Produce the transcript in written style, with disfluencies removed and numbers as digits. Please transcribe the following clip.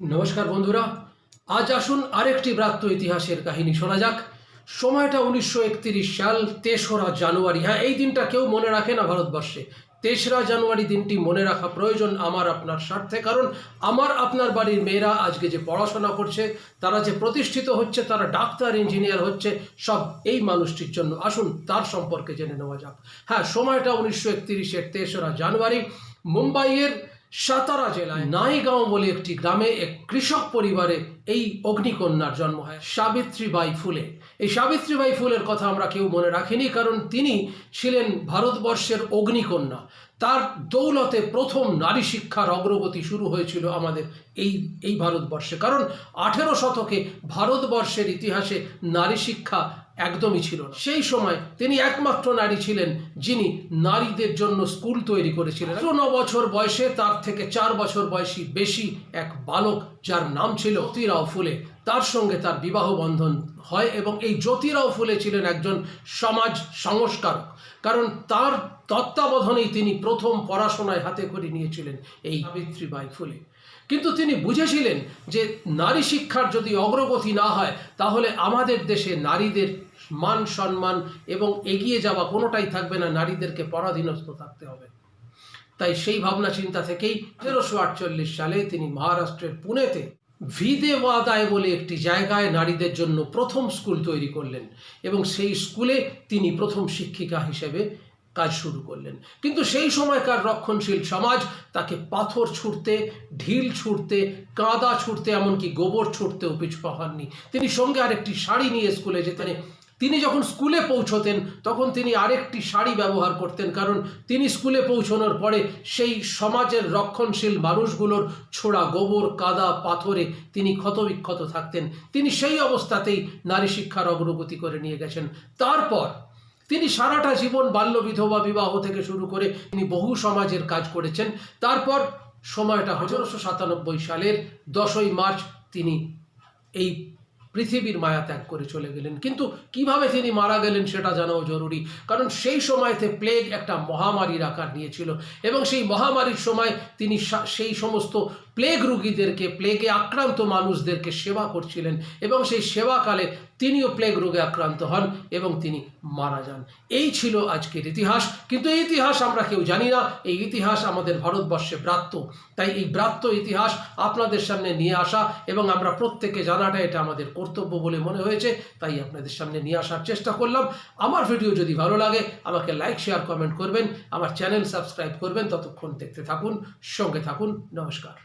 নমস্কার বন্ধুরা, আজ আসুন আরেকটি ব্রাত্য ইতিহাসের কাহিনী শোনা যাক। সময়টা 1931 সাল 3রা জানুয়ারি। হ্যাঁ, এই দিনটা কেউ মনে রাখে না ভারতবর্ষে। 3রা জানুয়ারি দিনটি মনে রাখা প্রয়োজন আমার আপনার স্বার্থে, কারণ আমার আপনার বাড়ির মেয়েরা আজকে যে পড়াশোনা করছে, তারা যে প্রতিষ্ঠিত হচ্ছে, তারা ডাক্তার ইঞ্জিনিয়ার হচ্ছে, সব এই মানুষটির জন্য। আসুন তার সম্পর্কে জেনে নেওয়া যাক। হ্যাঁ, সময়টা 1931-এর 3রা জানুয়ারি। মুম্বাইয়ের সাতারা জেলায় নাইগাঁও বলে একটি গ্রামে এক কৃষক পরিবারে এই অগ্নিকন্যার জন্ম হয়, সাবিত্রীবাই ফুলে। এই সাবিত্রীবাই ফুলের কথা আমরা কেউ মনে রাখিনি, কারণ তিনি ছিলেন ভারতবর্ষের অগ্নিকন্যা। তার দৌলতে প্রথম নারী শিক্ষার অগ্রগতি শুরু হয়েছিল আমাদের এই ভারতবর্ষে, কারণ 18 শতকে ভারতবর্ষের ইতিহাসে নারী শিক্ষা একদমই ছিল না। সেই সময় তিনি একমাত্র নারী ছিলেন যিনি নারীদের জন্য স্কুল তৈরি করেছিলেন। 9 বছর বয়সে তার থেকে 4 বছর বয়সী বেশি এক বালক, যার নাম ছিল জ্যোতিরাও ফুলে, তার সঙ্গে তার বিবাহ বন্ধন হয়। এবং এই জ্যোতিরাও ফুলে ছিলেন একজন সমাজ সংস্কারক, কারণ তার তত্ত্বাবধানেই তিনি প্রথম পড়াশোনায় হাতে করে নিয়েছিলেন এই সাবিত্রীবাই ফুলে। কিন্তু তিনি বুঝেছিলেন যে নারী শিক্ষার যদি অগ্রগতি না হয়, তাহলে আমাদের দেশে নারীদের মান সম্মান এবং এগিয়ে যাওয়া কোনোটাই থাকবে না, নারীদেরকে পরাধীনস্থ থাকতে হবে। তাই সেই ভাবনা চিন্তা থেকেই 1848 সালে তিনি মহারাষ্ট্রের পুনেতে ভিদেওয়াদায় বলে একটি জায়গায় নারীদের জন্য প্রথম স্কুল তৈরি করলেন, এবং সেই স্কুলে তিনি প্রথম শিক্ষিকা হিসেবে কাজ শুরু করলেন। কিন্তু সেই সময়কার রক্ষণশীল সমাজ তাকে পাথর ছুঁড়তে, ঢিল ছুঁড়তে, কাদা ছুঁড়তে, এমনকি গোবর ছুঁড়তেও পিছু হননি। তিনি সঙ্গে আরেকটি শাড়ি নিয়ে স্কুলে যেতেন। তিনি যখন স্কুলে পৌঁছতেন তখন তিনি আরেকটি শাড়ি ব্যবহার করতেন, কারণ তিনি স্কুলে পৌঁছানোর পরে সেই সমাজের রক্ষণশীল মানুষগুলোর ছোড়া গোবর, কাদা, পাথরে তিনি ক্ষতবিক্ষত থাকতেন। তিনি সেই অবস্থাতেই নারী শিক্ষার অগ্রগতি করে নিয়ে গেছেন। তারপর তিনি সারাটা জীবন বাল্য বিধবা বিবাহ থেকে শুরু করে তিনি বহু সমাজের কাজ করেছেন। তারপর সময়টা 1897 সালের 10ই মার্চ তিনি এই পৃথিবীর মায়া ত্যাগ করে চলে গেলেন। কিন্তু কিভাবে তিনি মারা গেলেন সেটা জানাও জরুরি, কারণ সেই সময়তে প্লেগ একটা মহামারীর আকার নিয়েছিল, এবং সেই মহামারীর সময় তিনি সেই সমস্ত প্লেগ রোগীদেরকে, প্লেগে আক্রান্ত মানুষদেরকে সেবা করছিলেন, এবং সেই সেবাকালে তিনিও প্লেগ রোগে আক্রান্ত হন এবং তিনি মারা যান। এই ছিল আজকের ইতিহাস। কিন্তু এই ইতিহাস আমরা কেউ জানি না, এই ইতিহাস আমাদের ভারতবর্ষে ব্রাত্য। তাই এই ব্রাত্য ইতিহাস আপনাদের সামনে নিয়ে আসা এবং আমরা প্রত্যেকে জানাটা এটা আমাদের কর্তব্য বলে মনে হয়েছে, তাই আপনাদের সামনে নিয়ে আসার চেষ্টা করলাম। আমার ভিডিও যদি ভালো লাগে আমাকে লাইক, শেয়ার, কমেন্ট করবেন, আমার চ্যানেল সাবস্ক্রাইব করবেন। ততক্ষণ দেখতে থাকুন, সঙ্গে থাকুন। নমস্কার।